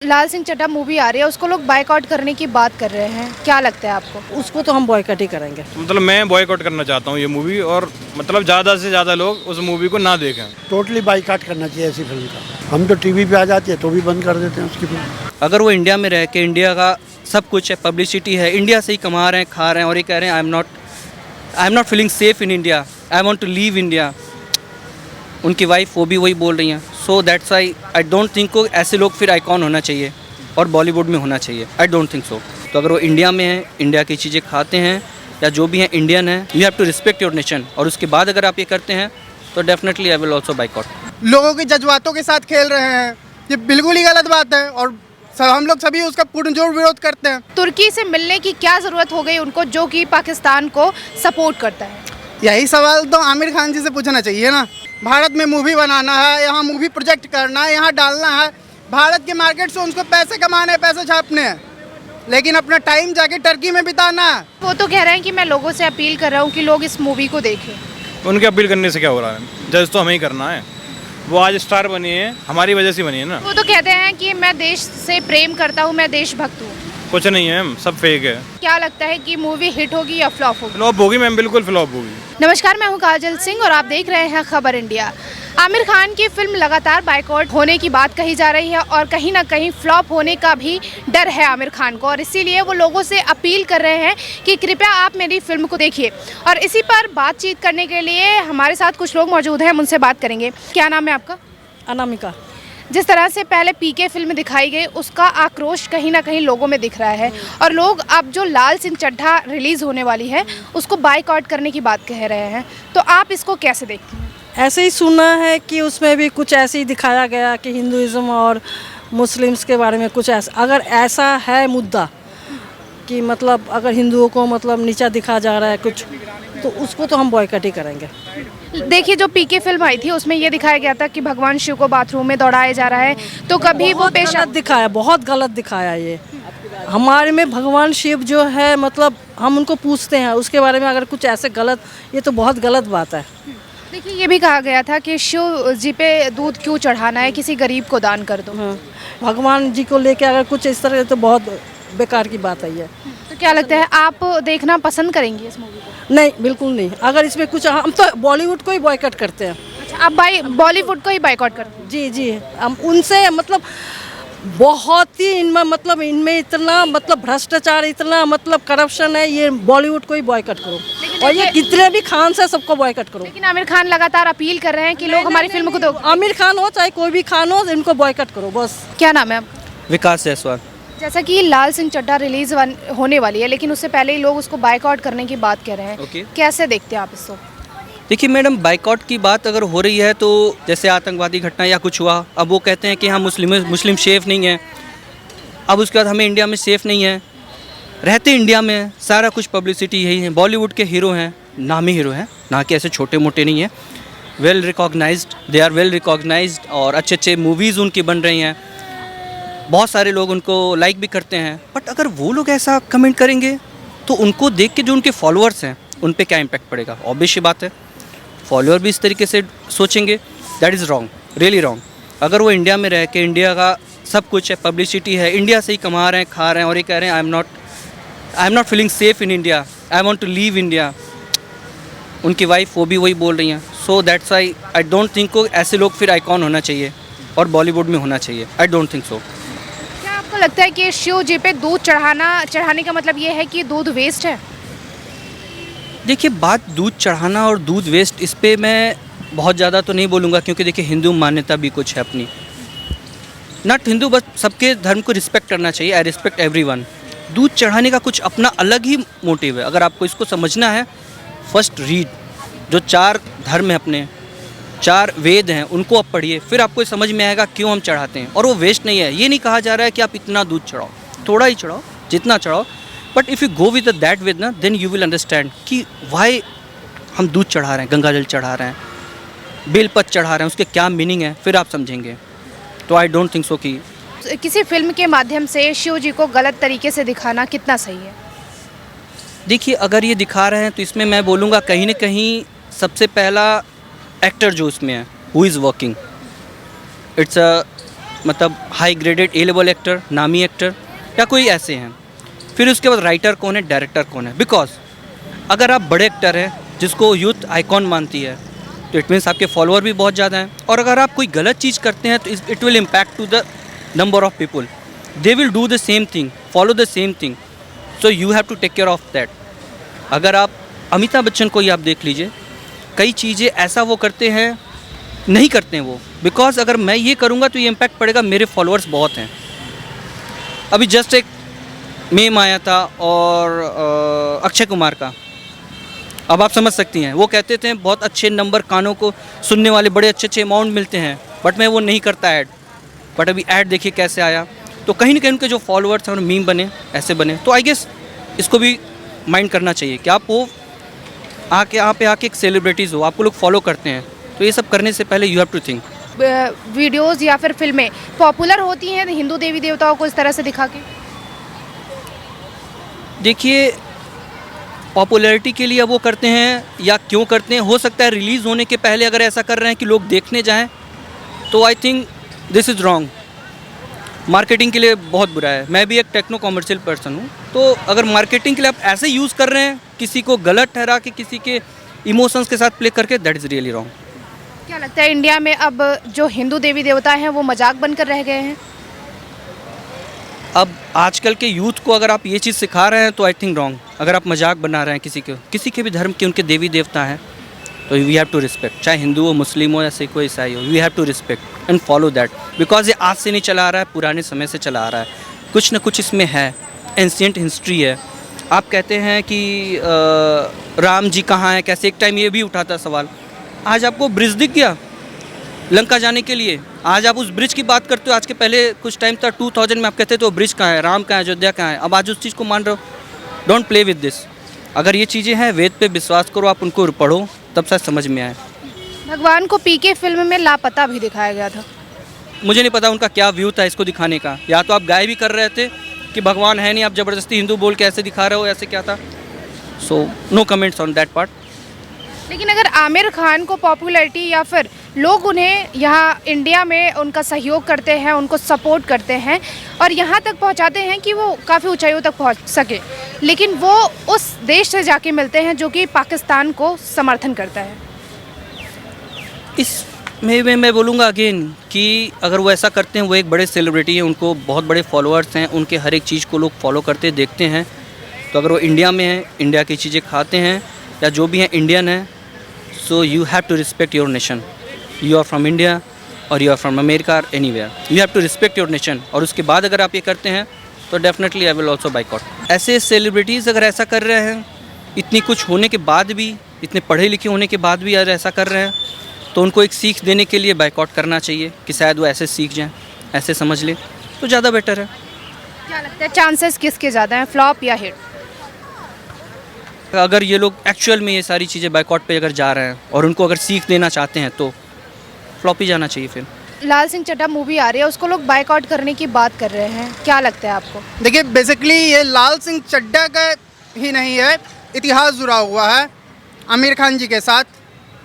लाल Singh Chaddha movie आ रही है, उसको लोग बायकॉट करने की बात कर रहे हैं, क्या लगता है आपको? उसको तो हम बॉयकॉट ही करेंगे। मतलब मैं बॉयकॉट करना चाहता हूँ ये मूवी, और मतलब ज़्यादा से ज़्यादा लोग उस मूवी को ना देखें। टोटली बाइकआउट करना चाहिए ऐसी फिल्म का। हम तो टीवी पे आ जाती है तो भी बंद कर देते हैं उसकी फिल्म। अगर वो इंडिया में रह के इंडिया का सब कुछ है, पब्लिसिटी है, इंडिया से ही कमा रहे हैं, खा रहे हैं, और ये कह रहे हैं I am not feeling safe in India, I want to leave India. उनकी वाइफ वो भी वही बोल रही हैं। So that's I don't think को ऐसे लोग फिर आइकॉन होना चाहिए और बॉलीवुड में होना चाहिए। आई डोंट थिंक सो। तो अगर वो इंडिया में है, इंडिया की चीज़ें खाते हैं या जो भी हैं इंडियन है, you have to respect your nation. और उसके बाद अगर आप ये करते हैं तो definitely I will also boycott. लोगों के जज्बातों के साथ खेल रहे हैं, ये बिल्कुल ही गलत बात है और हम लोग सभी उसका पुरजोर विरोध करते हैं। तुर्की से मिलने की क्या ज़रूरत हो गई उनको, जो कि पाकिस्तान को सपोर्ट करता है? यही सवाल तो आमिर खान जी से पूछना चाहिए ना। भारत में मूवी बनाना है, यहाँ मूवी प्रोजेक्ट करना है, यहाँ डालना है, भारत के मार्केट से उनको पैसे कमाने हैं, पैसे छापने हैं, लेकिन अपना टाइम जाके टर्की में बिताना है। वो तो कह रहे हैं कि मैं लोगों से अपील कर रहा हूँ कि लोग इस मूवी को देखें। उनके अपील करने से क्या हो रहा है? जज तो हमें ही करना है। वो आज स्टार बनी है, हमारी वजह से बनी है ना। वो तो कहते हैं कि मैं देश से प्रेम करता हूँ, मैं देशभक्त हूँ। कुछ नहीं है, सब फेक है। क्या लगता है कि मूवी हिट होगी या फ्लॉप होगी? फ्लॉप होगी मैम, बिल्कुल फ्लॉप होगी। नमस्कार, मैं हूं काजल सिंह और आप देख रहे हैं खबर इंडिया। आमिर खान की फिल्म लगातार बायकॉट होने की बात कही जा रही है और कहीं ना कहीं फ्लॉप होने का भी डर है आमिर खान को, और इसीलिए वो लोगों से अपील कर रहे हैं कि कृपया आप मेरी फिल्म को देखिए। और इसी पर बातचीत करने के लिए हमारे साथ कुछ लोग मौजूद हैं, हम उनसे बात करेंगे। क्या नाम है आपका? अनामिका। जिस तरह से पहले पीके फिल्म दिखाई गई, उसका आक्रोश कहीं ना कहीं लोगों में दिख रहा है, और लोग अब जो लाल सिंह चड्ढा रिलीज़ होने वाली है उसको बायकॉट करने की बात कह रहे हैं, तो आप इसको कैसे देखते हैं? ऐसे ही सुना है कि उसमें भी कुछ ऐसे ही दिखाया गया कि हिंदुइज़्म और मुस्लिम्स के बारे में कुछ ऐसा, अगर ऐसा है मुद्दा कि मतलब अगर हिंदुओं को मतलब नीचा दिखा जा रहा है कुछ, तो उसको तो हम बॉयकॉट ही करेंगे। देखिए, जो पीके फिल्म आई थी उसमें ये दिखाया गया था कि भगवान शिव को बाथरूम में दौड़ाया जा रहा है, तो कभी वो पेशा दिखाया, बहुत गलत दिखाया। ये हमारे में भगवान शिव जो है, मतलब हम उनको पूछते हैं उसके बारे में, अगर कुछ ऐसे गलत, ये तो बहुत गलत बात है। देखिए, ये भी कहा गया था कि शिव जी पे दूध क्यों चढ़ाना है, किसी गरीब को दान कर दो। हाँ, भगवान जी को लेके अगर कुछ इस तरह, तो बहुत बेकार की बात है ये। तो क्या लगता है, आप देखना पसंद करेंगे इस मूवी को? नहीं, बिल्कुल नहीं। अगर इसमें कुछ, हम तो बॉलीवुड को ही बॉयकॉट करते हैं। अच्छा, आप बॉलीवुड को ही बायकॉट करते हैं? जी जी, हम उनसे मतलब बहुत ही इनमें इतना मतलब भ्रष्टाचार, इतना मतलब करप्शन है, ये बॉलीवुड को ही बॉयकॉट करो। और ये कितने भी खान से सबको बॉयकॉट करो। लेकिन आमिर खान लगातार अपील कर रहे हैं कि लोग हमारी फिल्म को दो। आमिर खान हो चाहे कोई भी खान हो, इनको बॉयकॉट करो बस। क्या नाम है आपका? विकास जायसवाल। जैसा कि लाल सिंह चड्ढा रिलीज होने वाली है, लेकिन उससे पहले ही लोग उसको बायकॉट करने की बात कर रहे हैं। ओके। कैसे देखते हैं आप इसको? देखिए मैडम, बाइकआउट की बात अगर हो रही है तो जैसे आतंकवादी घटना या कुछ हुआ, अब वो कहते हैं कि हाँ मुस्लिम सेफ़ नहीं है, अब उसके बाद हमें इंडिया में सेफ़ नहीं है, रहते इंडिया में, सारा कुछ पब्लिसिटी यही है। बॉलीवुड के हीरो हैं, नामी हीरो हैं, ना कि ऐसे छोटे मोटे नहीं हैं, well recognized, they are well recognized, और अच्छे अच्छे मूवीज़ उनकी बन रही हैं, बहुत सारे लोग उनको लाइक भी करते हैं। बट अगर वो लोग ऐसा कमेंट करेंगे तो उनको देख के जो उनके फॉलोअर्स हैं उन पे क्या इम्पैक्ट पड़ेगा? ऑब्वियस सी बात है, फॉलोअर भी इस तरीके से सोचेंगे, that is wrong, really wrong. अगर वो इंडिया में रह के इंडिया का सब कुछ है, पब्लिसिटी है, इंडिया से ही कमा रहे हैं, खा रहे हैं, और ये कह रहे हैं I am not feeling safe in India, I want to leave India. उनकी वाइफ वो भी वही बोल रही हैं। So that's I don't think को ऐसे लोग फिर आइकॉन होना चाहिए और बॉलीवुड में होना चाहिए। आई डोंट थिंक सो। क्या आपको लगता है कि शिव जी पे दूध चढ़ाने का मतलब ये है कि दूध वेस्ट है? देखिए, बात दूध चढ़ाना और दूध वेस्ट, इस पे मैं बहुत ज़्यादा तो नहीं बोलूँगा, क्योंकि देखिए हिंदू मान्यता भी कुछ है अपनी, नॉट हिंदू, बस सबके धर्म को रिस्पेक्ट करना चाहिए। I respect everyone. दूध चढ़ाने का कुछ अपना अलग ही मोटिव है। अगर आपको इसको समझना है, फर्स्ट रीड, जो 4 धर्म है अपने, 4 वेद हैं, उनको आप पढ़िए, फिर आपको समझ में आएगा क्यों हम चढ़ाते हैं। और वो वेस्ट नहीं है, ये नहीं कहा जा रहा है कि आप इतना दूध चढ़ाओ, थोड़ा ही चढ़ाओ, जितना चढ़ाओ, but if you go with that with ना, देन यू विल अंडरस्टैंड कि वाई हम दूध चढ़ा रहे हैं, गंगा जल चढ़ा रहे हैं, बेलपत्र चढ़ा रहे हैं, उसके क्या मीनिंग है, फिर आप समझेंगे। तो आई डोंट थिंक सो कि किसी फिल्म के माध्यम से शिव जी को गलत तरीके से दिखाना कितना सही है? देखिए, अगर ये दिखा रहे हैं तो इसमें मैं बोलूँगा कहीं ना कहीं सबसे पहला एक्टर जो उसमें है, who is working, it's a मतलब हाई ग्रेडेड ए लेवल एक्टर, नामी एक्टर, या कोई ऐसे हैं। फिर उसके बाद राइटर कौन है, डायरेक्टर कौन है। बिकॉज अगर आप बड़े एक्टर हैं जिसको यूथ आइकॉन मानती है तो इट मीन्स आपके फॉलोअर भी बहुत ज़्यादा हैं, और अगर आप कोई गलत चीज़ करते हैं तो it will impact to the number of people, they will do the same thing, follow the same thing, so you have to take care of that. अगर आप अमिताभ बच्चन को ही आप देख लीजिए, कई चीज़ें ऐसा वो करते हैं, नहीं करते हैं वो, बिकॉज अगर मैं ये करूँगा तो ये इम्पैक्ट पड़ेगा, मेरे फॉलोअर्स बहुत हैं। अभी जस्ट एक मेम आया था और अक्षय कुमार का, अब आप समझ सकती हैं, वो कहते थे बहुत अच्छे नंबर, कानों को सुनने वाले बड़े अच्छे अच्छे अमाउंट मिलते हैं, बट मैं वो नहीं करता ऐड। बट अभी ऐड देखिए कैसे आया, तो कहीं ना कहीं उनके जो फॉलोअर्स हैं और मीम बने, ऐसे बने। तो आई गेस इसको भी माइंड करना चाहिए कि आप वो यहाँ पे आके एक सेलिब्रिटीज़ हो, आपको लोग फॉलो करते हैं, तो ये सब करने से पहले you have to think. Videos या फिर फिल्में पॉपुलर होती हैं हिंदू देवी देवताओं को इस तरह से दिखा के? देखिए, पॉपुलैरिटी के लिए वो करते हैं या क्यों करते हैं, हो सकता है रिलीज़ होने के पहले अगर ऐसा कर रहे हैं कि लोग देखने जाएं, तो I think this is wrong. Marketing के लिए बहुत बुरा है। मैं भी एक टेक्नो कॉमर्शियल पर्सन हूँ, तो अगर मार्केटिंग के लिए आप ऐसे यूज़ कर रहे हैं, किसी को गलत ठहरा के, किसी के इमोशंस के साथ प्ले करके, दैट इज़ रियली रॉन्ग। क्या लगता है इंडिया में अब जो हिंदू देवी देवता हैं वो मजाक बनकर रह गए हैं? अब आजकल के यूथ को अगर आप ये चीज़ सिखा रहे हैं तो आई थिंक रॉन्ग। अगर आप मजाक बना रहे हैं किसी के भी धर्म के उनके देवी देवता हैं, तो वी हैव टू रिस्पेक्ट, चाहे हिंदू हो, मुस्लिम हो या सिख हो, ईसाई हो, we have to respect and follow that, because ये आज से नहीं चला आ रहा है, पुराने समय से चला आ रहा है। कुछ ना कुछ इसमें है, एंशिएंट हिस्ट्री है। आप कहते हैं कि राम जी कहाँ हैं, कैसे, एक टाइम ये भी उठा था सवाल। आज आपको ब्रिज दिख गया लंका जाने के लिए, आज आप उस ब्रिज की बात करते हो। आज के पहले कुछ टाइम था 2000 में आप कहते थे वो ब्रिज कहाँ है, राम कहाँ है, अयोध्या कहाँ है, अब आज उस चीज़ को मान रहे हो। Don't play with this. अगर ये चीज़ें हैं, वेद पे विश्वास करो, आप उनको पढ़ो, तब शायद समझ में आए। भगवान को पीके फिल्म में लापता भी दिखाया गया था। मुझे नहीं पता उनका क्या व्यू था इसको दिखाने का, या तो आप गाय भी कर रहे थे कि भगवान है नहीं, आप ज़बरदस्ती हिंदू बोल के ऐसे दिखा रहे हो, ऐसे क्या था। So no comments on that part. लेकिन अगर आमिर खान को पॉपुलैरिटी या फिर लोग उन्हें यहाँ इंडिया में उनका सहयोग करते हैं, उनको सपोर्ट करते हैं और यहाँ तक पहुँचाते हैं कि वो काफ़ी ऊंचाइयों तक पहुँच सके, लेकिन वो उस देश से जाके मिलते हैं जो कि पाकिस्तान को समर्थन करता है। इसमें मैं बोलूँगा अगेन कि अगर वो ऐसा करते हैं, वो एक बड़े सेलिब्रिटी हैं, उनको बहुत बड़े फॉलोअर्स हैं, उनके हर एक चीज़ को लोग फॉलो करते देखते हैं, तो अगर वो इंडिया में हैं, इंडिया की चीज़ें खाते हैं या जो भी हैं इंडियन हैं, so you have to respect your nation. You are from India और यू आर फ्रॉम अमेरिका और anywhere, you have to respect your nation. और उसके बाद अगर आप ये करते हैं तो definitely I will also boycott. ऐसे सेलिब्रिटीज़ अगर ऐसा कर रहे हैं, इतनी कुछ होने के बाद भी, इतने पढ़े लिखे होने के बाद भी अगर ऐसा कर रहे हैं, तो उनको एक सीख देने के लिए बाइकआउट करना चाहिए कि शायद वो ऐसे सीख जाएं, ऐसे समझ लें, तो ज़्यादा बेटर है। क्या लगता है चांसेस किसके ज़्यादा हैं, फ्लॉप या हिट? अगर ये लोग एक्चुअल में ये सारी चीज़ें बाइकआउट पे अगर जा रहे हैं और उनको अगर सीख देना चाहते हैं, तो फ्लॉप ही जाना चाहिए। फिर लाल सिंह चड्ढा मूवी आ रही है, उसको लोग बाइकआउट करने की बात कर रहे हैं, क्या लगता है आपको? देखिए, बेसिकली ये लाल सिंह चड्ढा का ही नहीं है, इतिहास जुड़ा हुआ है आमिर खान जी के साथ।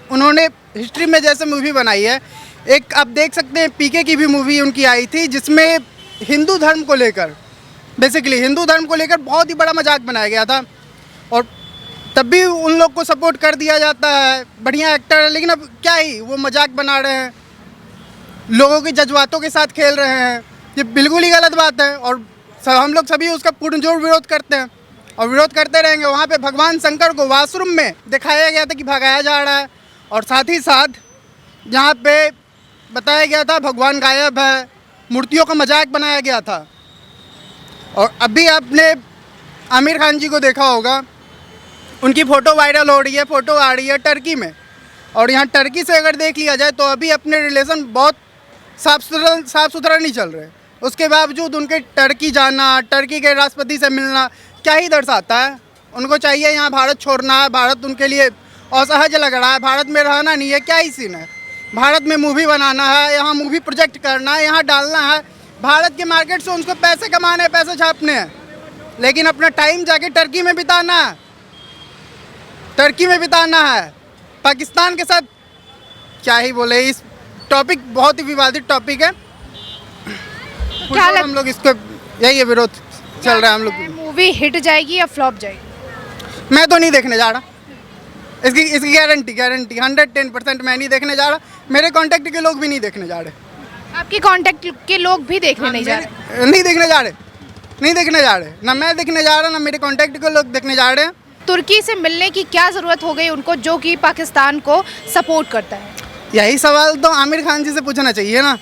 उन्होंने हिस्ट्री में जैसे मूवी बनाई है, एक आप देख सकते हैं पीके की भी मूवी उनकी आई थी, जिसमें हिंदू धर्म को लेकर, बेसिकली हिंदू धर्म को लेकर बहुत ही बड़ा मजाक बनाया गया था, और तब भी उन लोग को सपोर्ट कर दिया जाता है, बढ़िया एक्टर है। लेकिन अब क्या ही वो मजाक बना रहे हैं, लोगों के जज्बातों के साथ खेल रहे हैं, ये बिल्कुल ही गलत बात है। और हम लोग सभी उसका पुरजोर विरोध करते हैं और विरोध करते रहेंगे। वहाँ पे भगवान शंकर को वॉशरूम में दिखाया गया था कि भगाया जा रहा है, और साथ ही साथ जहाँ पे बताया गया था भगवान गायब है, मूर्तियों का मजाक बनाया गया था। और अभी आपने आमिर खान जी को देखा होगा, उनकी फ़ोटो वायरल हो रही है, फ़ोटो आ रही है टर्की में, और यहाँ टर्की से अगर देख लिया जाए तो अभी अपने रिलेशन बहुत साफ सुथरा नहीं चल रहे। उसके बावजूद उनके टर्की जाना, टर्की के राष्ट्रपति से मिलना क्या ही दर्शाता है। उनको चाहिए यहाँ भारत छोड़ना है, भारत उनके लिए असहज लग रहा है, भारत में रहना नहीं है, क्या ही सीन है। भारत में मूवी बनाना है, यहाँ मूवी प्रोजेक्ट करना है, यहाँ डालना है, भारत के मार्केट से उनको पैसे कमाने हैं, पैसे छापने हैं, लेकिन अपना टाइम जाके टर्की में बिताना है, टर्की में बिताना है। पाकिस्तान के साथ क्या ही बोले, इस टॉपिक बहुत ही विवादित टॉपिक है। क्या लग हम लोग इसको यही है विरोध चल रहा है हम लोग। मूवी हिट जाएगी या फ्लॉप जाएगी? मैं तो नहीं देखने जा रहा, इसकी गारंटी 110% मैं नहीं देखने जा रहा, मेरे कांटेक्ट के लोग भी नहीं देखने जा रहे। आपके कांटेक्ट के लोग भी देखने नहीं जा रहे? नहीं देखने जा रहे, ना मैं देखने जा रहा ना मेरे कांटेक्ट के लोग देखने जा रहे हैं। तुर्की से मिलने की क्या ज़रूरत हो गई उनको, जो कि पाकिस्तान को सपोर्ट करता है? यही सवाल तो आमिर खान जी से पूछना चाहिए ना,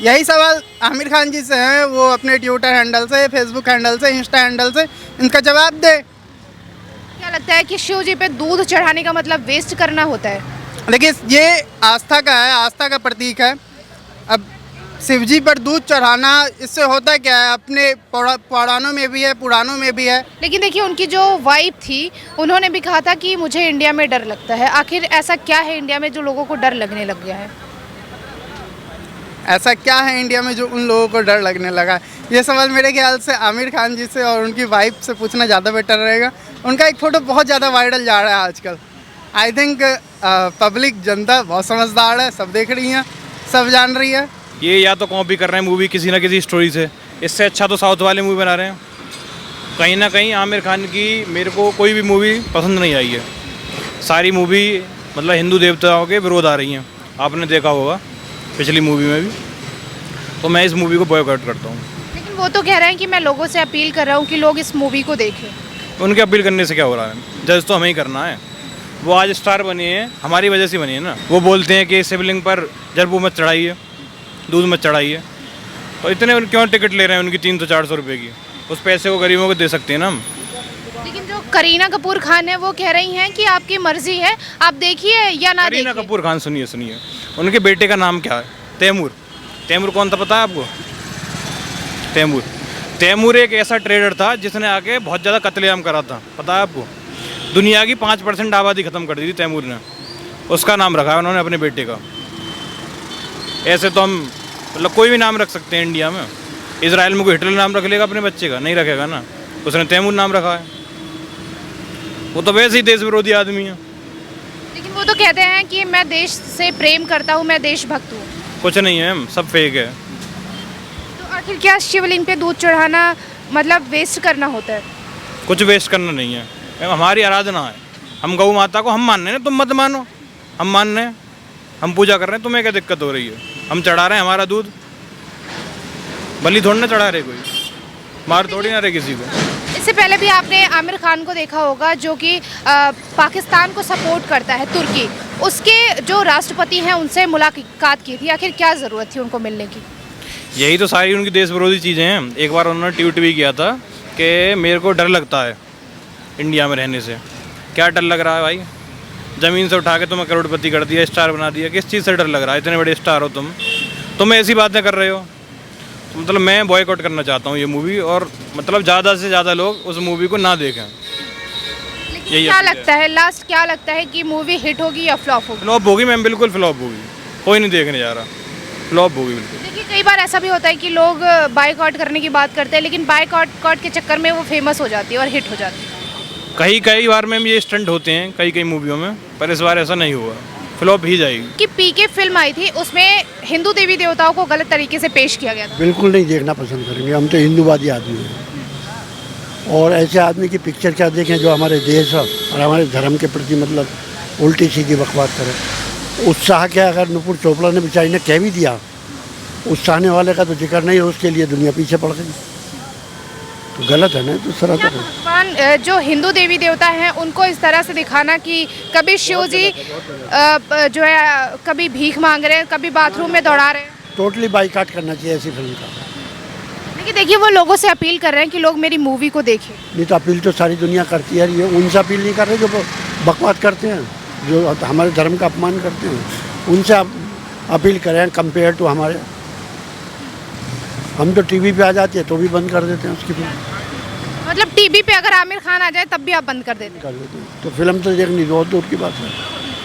यही सवाल आमिर खान जी से है, वो अपने ट्विटर हैंडल से, फेसबुक हैंडल से, इंस्टा हैंडल से इनका जवाब दे। क्या लगता है कि शिव जी पे दूध चढ़ाने का मतलब वेस्ट करना होता है? देखिए ये आस्था का है, आस्था का प्रतीक है। अब शिव जी पर दूध चढ़ाना इससे होता क्या है, अपने पुराणों में भी है, पुराणों में भी है। लेकिन देखिए उनकी जो वाइफ थी उन्होंने भी कहा था कि मुझे इंडिया में डर लगता है। आखिर ऐसा क्या है इंडिया में जो लोगों को डर लगने लग गया है? ऐसा क्या है इंडिया में जो उन लोगों को डर लगने लगा? ये सवाल मेरे ख्याल से आमिर खान जी से और उनकी वाइफ से पूछना ज़्यादा बेटर रहेगा। उनका एक फ़ोटो बहुत ज़्यादा वायरल जा रहा है आजकल। आई थिंक पब्लिक जनता बहुत समझदार है, सब देख रही हैं, सब जान रही है। ये या तो कॉपी कर रहे हैं मूवी किसी ना किसी स्टोरी से, इससे अच्छा तो साउथ वाले मूवी बना रहे हैं। कहीं ना कहीं आमिर खान की मेरे को कोई भी मूवी पसंद नहीं आई है। सारी मूवी मतलब हिंदू देवताओं के विरोध आ रही हैं, आपने देखा होगा पिछली मूवी में भी। तो मैं इस मूवी को बॉयकॉट करता हूँ। लेकिन वो तो कह रहे हैं कि मैं लोगों से अपील कर रहा हूँ कि लोग इस मूवी को देखें। उनके अपील करने से क्या हो रहा है? जज तो हमें ही करना है। वो आज स्टार बनी है, हमारी वजह से बनी है ना। वो बोलते हैं कि शिवलिंग पर जरबू मत चढ़ाइए, दूध मत चढ़ाइए, तो इतने क्यों टिकट ले रहे हैं उनकी 300-400 रुपये की? उस पैसे को गरीबों को दे सकते हैं ना हम। लेकिन जो करीना कपूर खान है वो कह रही हैं कि आपकी मर्जी है, आप देखिए या ना करीना देखिए। कपूर खान सुनिए, उनके बेटे का नाम क्या है? तैमूर कौन था पता है आपको? तैमूर एक ऐसा ट्रेडर था जिसने आके बहुत ज़्यादा कत्लेआम करा था, पता है आपको? दुनिया की 5% आबादी ख़त्म कर दी थी तैमूर ने। उसका नाम रखा है उन्होंने अपने बेटे का। ऐसे तो हम मतलब कोई भी नाम रख सकते हैं इंडिया में। इजराइल में कोई हिटलर नाम रख लेगा अपने बच्चे का? नहीं रखेगा ना, उसने तैमूर नाम रखा है। वो तो वैसे ही देश विरोधी आदमी है। लेकिन वो तो कहते हैं कि मैं देश से प्रेम करता हूँ, मैं देशभक्त हूँ। कुछ नहीं है, सब फेक है। तो आखिर क्या शिवलिंग पे दूध चढ़ाना मतलब वेस्ट करना होता है? कुछ वेस्ट करना नहीं है, हमारी आराधना है। हम गौ माता को हम मान रहे हैं, तुम मत मानो, हम मान रहे हैं, हम पूजा कर रहे हैं, तुम्हें क्या दिक्कत हो रही है? हम चढ़ा रहे हैं हमारा दूध, बलि थोड़ी ना चढ़ा रहे, कोई मार थोड़ी ना रहे किसी को। इससे पहले भी आपने आमिर खान को देखा होगा जो कि पाकिस्तान को सपोर्ट करता है, तुर्की। उसके जो राष्ट्रपति हैं उनसे मुलाकात की थी, आखिर क्या ज़रूरत थी उनको मिलने की? यही तो सारी उनकी देश विरोधी चीज़ें हैं। एक बार उन्होंने ट्वीट भी किया था कि मेरे को डर लगता है इंडिया में रहने से। क्या डर लग रहा है भाई? ज़मीन से उठा के तुम्हें करोड़पति कर दिया, स्टार बना दिया, किस चीज़ से डर लग रहा है? इतने बड़े स्टार हो तुम ऐसी बातें कर रहे हो। तो मतलब मैं बॉयकॉट करना चाहता हूँ ये मूवी, और मतलब ज़्यादा से ज़्यादा लोग उस मूवी को ना देखें। यही क्या लगता है लास्ट, क्या लगता है कि मूवी हिट होगी या फ्लॉप होगी? फ्लॉप होगी मैम, बिल्कुल फ्लॉप होगी, कोई नहीं देखने जा रहा, फ्लॉप होगी बिल्कुल। देखिए कई बार ऐसा भी होता है कि लोग बायकॉट करने की बात करते हैं, लेकिन बायकॉट के चक्कर में वो फेमस हो जाती है और हिट हो जाती है। कई बार मैम ये स्टंट होते हैं कई मूवियों में, पर इस बार ऐसा नहीं हुआ, फ्लॉप ही जाएगी। कि पीके फिल्म आई थी, उसमें हिंदू देवी देवताओं को गलत तरीके से पेश किया गया था। बिल्कुल नहीं देखना पसंद करेंगे, हम तो हिंदूवादी आदमी हैं। और ऐसे आदमी की पिक्चर क्या देखें जो हमारे देश और हमारे धर्म के प्रति मतलब उल्टी सीधी बकवास करे। उत्साह क्या, अगर नुपुर चोपड़ा ने बेचारी ने कह भी दिया, उत्साहने वाले का तो जिक्र नहीं है, उसके लिए दुनिया पीछे पड़ गई, तो गलत है ना। तो सरासर भगवान जो हिंदू देवी देवता हैं उनको इस तरह से दिखाना कि कभी शिव जी जो है कभी भीख मांग रहे हैं, कभी बाथरूम में दौड़ा रहे हैं। टोटली बाइकाट करना चाहिए ऐसी फिल्म का। लेकिन देखिए वो लोगों से अपील कर रहे हैं कि लोग मेरी मूवी को देखें। नहीं तो अपील तो सारी दुनिया करती है, ये उनसे अपील नहीं कर रहे जो बकवास करते हैं, जो हमारे धर्म का अपमान करते हैं, उनसे अपील करें कंपेयर टू हमारे। हम तो टीवी पे आ जाती है तो भी बंद कर देते हैं उसकी फिल्म। मतलब टीवी पे अगर आमिर खान आ जाए तब भी आप बंद कर देते हैं? कर देते हैं, तो फिल्म तो देखनी बहुत दूर की बात है।